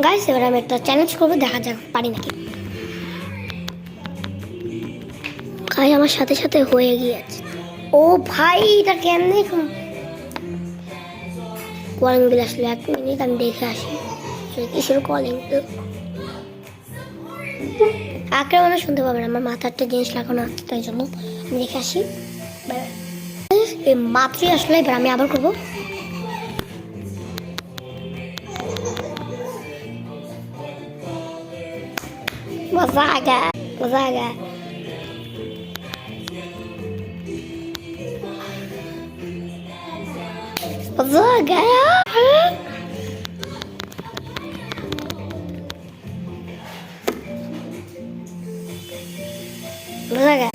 Guys এবার আমি একটা চ্যালেঞ্জ করবো, দেখা যাক পারি নাকি। গাইস আমার সাথে সাথে হয়ে গিয়েছে। ও ভাই এটা কেমনে কলিং বেল আসলে 1 মিনিট আমি দেখে আসি কিসের কলিং। কাকের মানে শুনতে পাবেন, আমার মাথার একটা জিনিস লাগানো আছে তাই জন্য আমি দেখে আসি। এই মাত্রই আসলে এবার আমি আবার করবো। मजा आ गया, मजा आ गया। मजा आ गया। मजा आ गया।